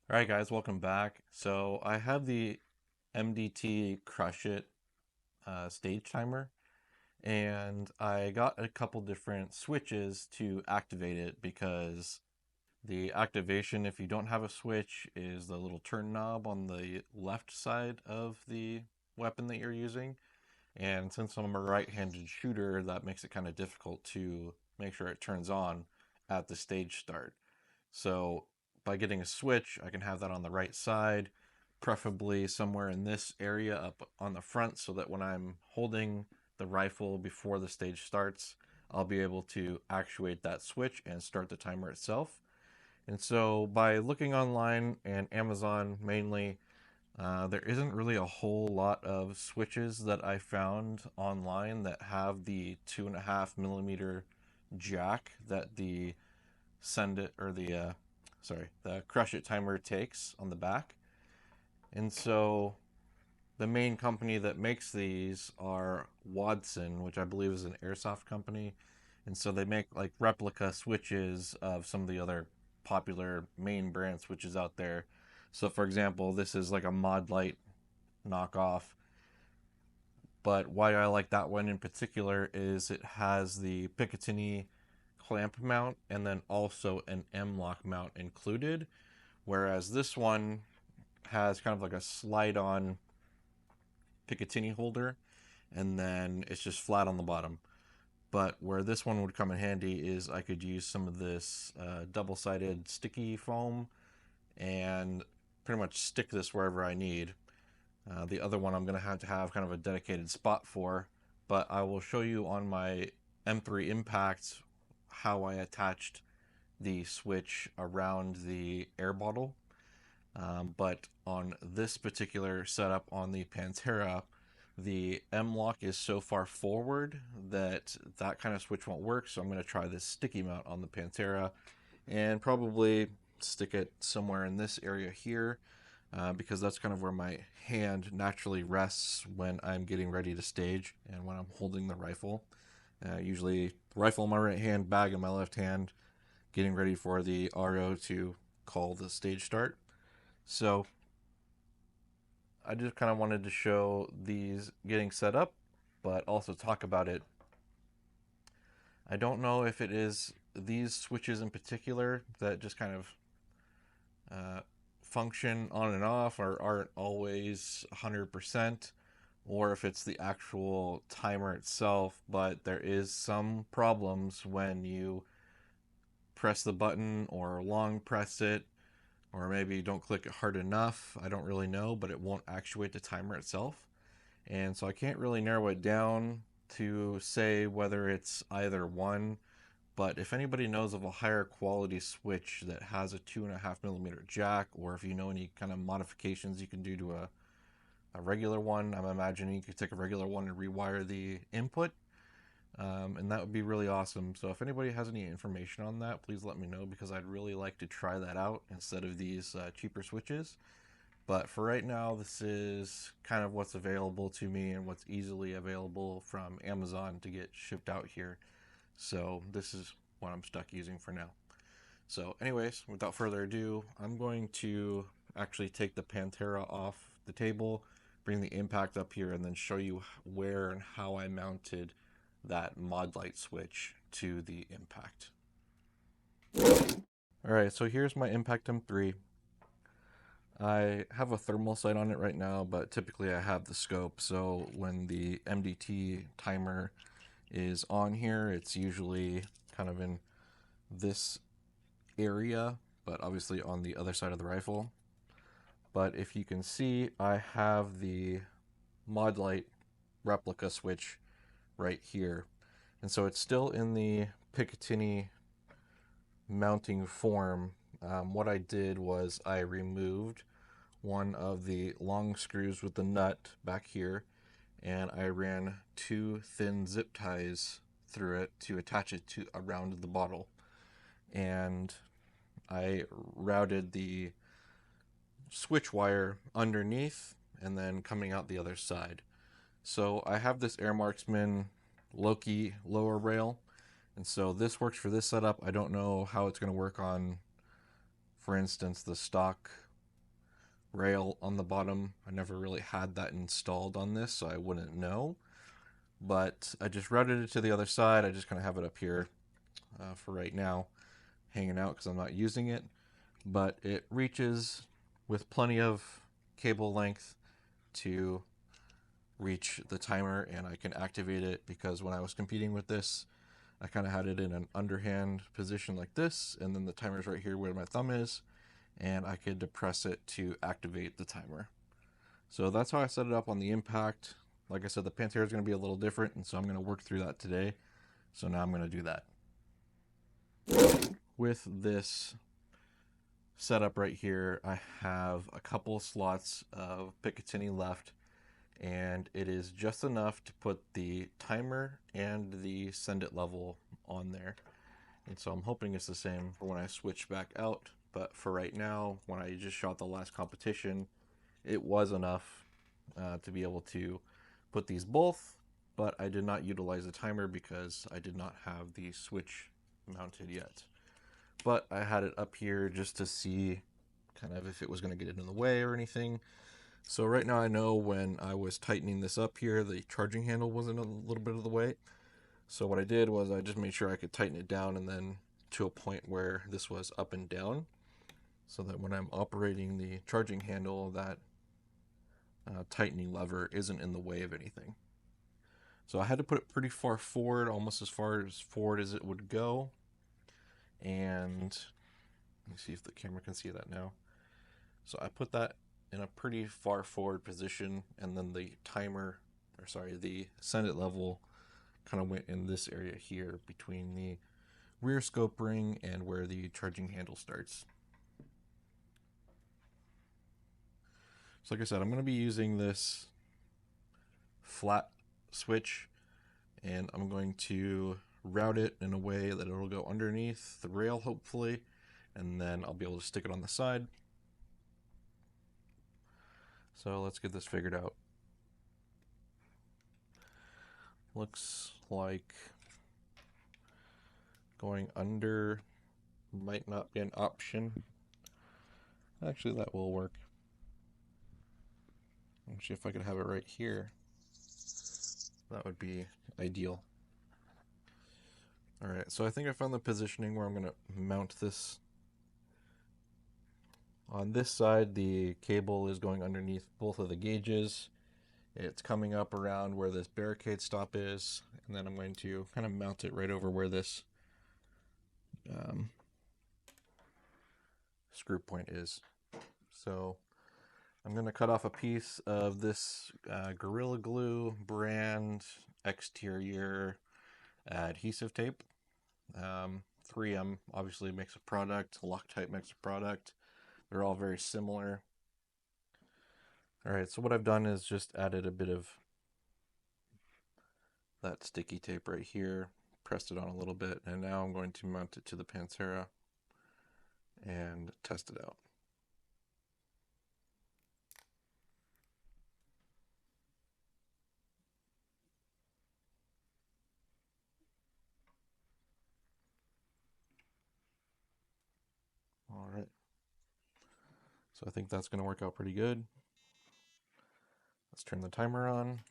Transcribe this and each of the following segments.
Alright guys, welcome back. So I have the MDT Crush It stage timer, and I got a couple different switches to activate it because the activation, if you don't have a switch, is the little turn knob on the left side of the weapon that you're using. And since I'm a right-handed shooter, that makes it kind of difficult to make sure it turns on at the stage start. So by getting a switch, I can have that on the right side, preferably somewhere in this area up on the front, so that when I'm holding the rifle before the stage starts, I'll be able to actuate that switch and start the timer itself. And so by looking online and Amazon mainly, there isn't really a whole lot of switches that I found online that have the 2.5 millimeter jack that the send it or the Crush It timer takes on the back. And so the main company that makes these are Wadson, which I believe is an airsoft company. And so they make like replica switches of some of the other popular main brand switches out there. So for example, this is like a Mod Light knockoff. But why I like that one in particular is it has the Picatinny clamp mount and then also an M-lock mount included, whereas this one has kind of like a slide-on Picatinny holder, and then it's just flat on the bottom. But where this one would come in handy is I could use some of this double-sided sticky foam and pretty much stick this wherever I need. The other one I'm going to have kind of a dedicated spot for, but I will show you on my M3 Impact how I attached the switch around the air bottle. But on this particular setup on the Panthera, the M-lock is so far forward that that kind of switch won't work. So I'm going to try this sticky mount on the Panthera and probably stick it somewhere in this area here, because that's kind of where my hand naturally rests when I'm getting ready to stage and when I'm holding the rifle. Usually rifle in my right hand, bag in my left hand, getting ready for the RO to call the stage start. So I just kind of wanted to show these getting set up, but also talk about it. I don't know if it is these switches in particular that just kind of uh, function on and off or aren't always 100%, or if it's the actual timer itself, but there is some problems when you press the button or long press it, or maybe you don't click it hard enough. I don't really know, but it won't actuate the timer itself. And so I can't really narrow it down to say whether it's either one. But if anybody knows of a higher quality switch that has a 2.5 millimeter jack, or if you know any kind of modifications you can do to a regular one, I'm imagining you could take a regular one and rewire the input. And that would be really awesome. So if anybody has any information on that, please let me know, because I'd really like to try that out instead of these cheaper switches. But for right now, this is kind of what's available to me and what's easily available from Amazon to get shipped out here. So this is what I'm stuck using for now. So anyways, without further ado, I'm going to actually take the Panthera off the table, bring the impact up here, and then show you where and how I mounted that mod light switch to the impact. Alright, so here's my Impact M3. I have a thermal sight on it right now, but typically I have the scope, so when the MDT timer is on here, it's usually kind of in this area, but obviously on the other side of the rifle. But if you can see, I have the Mod Light replica switch right here. And so it's still in the Picatinny mounting form. What I did was I removed one of the long screws with the nut back here, and I ran two thin zip ties through it to attach it to around the bottle. And I routed the switch wire underneath and then coming out the other side. So I have this Airmarksman Loki lower rail, and so this works for this setup. I don't know how it's going to work on, for instance, the stock rail on the bottom. I never really had that installed on this, so I wouldn't know. But I just routed it to the other side. I just kind of have it up here for right now, hanging out because I'm not using it. But it reaches with plenty of cable length to reach the timer, and I can activate it because when I was competing with this, I kind of had it in an underhand position like this, and then the timer's right here where my thumb is, and I could depress it to activate the timer. So that's how I set it up on the Impact. Like I said, the Panthera is going to be a little different, and so I'm going to work through that today. So now I'm going to do that. With this setup right here, I have a couple slots of Picatinny left, and it is just enough to put the timer and the send it level on there. And so I'm hoping it's the same for when I switch back out. But for right now, when I just shot the last competition, it was enough to be able to put these both, but I did not utilize the timer because I did not have the switch mounted yet. But I had it up here just to see kind of if it was going to get in the way or anything. So right now I know when I was tightening this up here, the charging handle was in a little bit of the way. So what I did was I just made sure I could tighten it down and then to a point where this was up and down, so that when I'm operating the charging handle, that tightening lever isn't in the way of anything. So I had to put it pretty far forward, almost as far as forward as it would go. And let me see if the camera can see that now. So I put that in a pretty far forward position, and then the timer, or sorry, the send it level kind of went in this area here between the rear scope ring and where the charging handle starts. So like I said, I'm going to be using this flat switch, and I'm going to route it in a way that it'll go underneath the rail hopefully, and then I'll be able to stick it on the side. So let's get this figured out. Looks like going under might not be an option. Actually, that will work. Actually, if I could have it right here, that would be ideal. Alright, so I think I found the positioning where I'm going to mount this. On this side, the cable is going underneath both of the gauges. It's coming up around where this barricade stop is, and then I'm going to kind of mount it right over where this screw point is. So I'm going to cut off a piece of this Gorilla Glue brand exterior adhesive tape. 3M obviously makes a product, Loctite makes a product. They're all very similar. Alright, so what I've done is just added a bit of that sticky tape right here, pressed it on a little bit, and now I'm going to mount it to the Panthera and test it out. All right. So I think that's going to work out pretty good. Let's turn the timer on.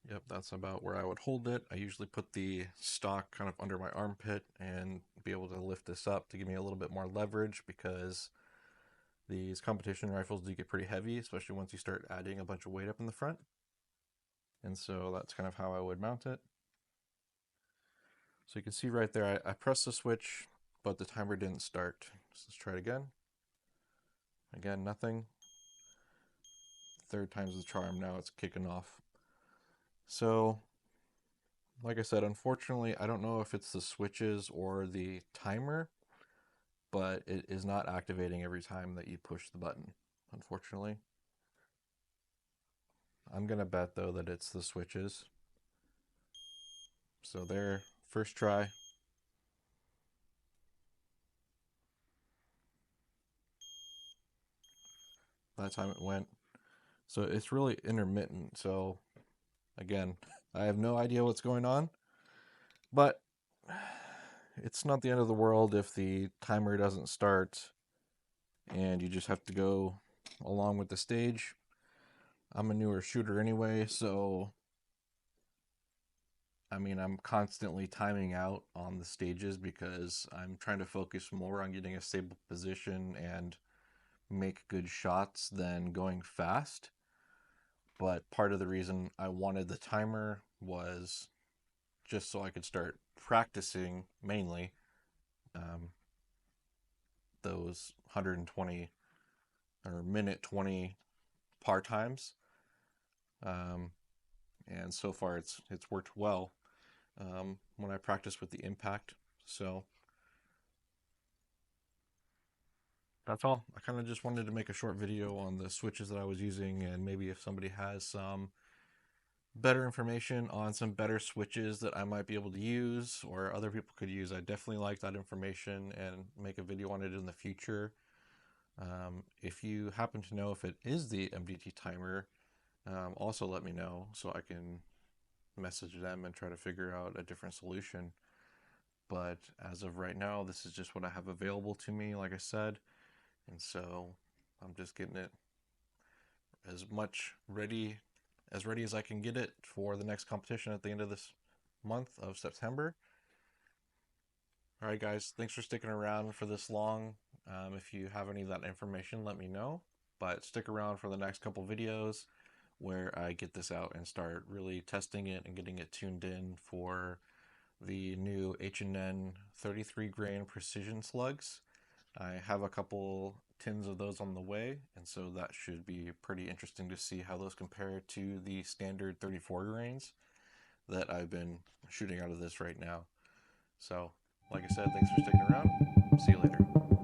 Yep, that's about where I would hold it. I usually put the stock kind of under my armpit and be able to lift this up to give me a little bit more leverage, because these competition rifles do get pretty heavy, especially once you start adding a bunch of weight up in the front. And so that's kind of how I would mount it. So you can see right there, I pressed the switch, but the timer didn't start. So let's try it again. Again, nothing. Third time's the charm, now it's kicking off. So, like I said, unfortunately, I don't know if it's the switches or the timer, but it is not activating every time that you push the button, unfortunately. I'm going to bet, though, that it's the switches. So there, first try. That time it went. So it's really intermittent. So again, I have no idea what's going on, but it's not the end of the world if the timer doesn't start and you just have to go along with the stage. I'm a newer shooter anyway, so I mean, I'm constantly timing out on the stages because I'm trying to focus more on getting a stable position and make good shots than going fast. But part of the reason I wanted the timer was just so I could start practicing mainly um, those 120 or minute 20 par times. Um, and so far it's worked well when I practice with the impact. So that's all. I kind of just wanted to make a short video on the switches that I was using, and maybe if somebody has some better information on some better switches that I might be able to use or other people could use, I definitely like that information and make a video on it in the future. If you happen to know if it is the MDT timer, also let me know so I can message them and try to figure out a different solution. But as of right now, this is just what I have available to me, like I said. And so I'm just getting it as much ready as I can get it for the next competition at the end of this month of September. All right, guys, thanks for sticking around for this long. If you have any of that information, let me know. But stick around for the next couple videos where I get this out and start really testing it and getting it tuned in for the new H&N 33 grain precision slugs. I have a couple tins of those on the way, and so that should be pretty interesting to see how those compare to the standard 34 grains that I've been shooting out of this right now. So, like I said, thanks for sticking around. See you later.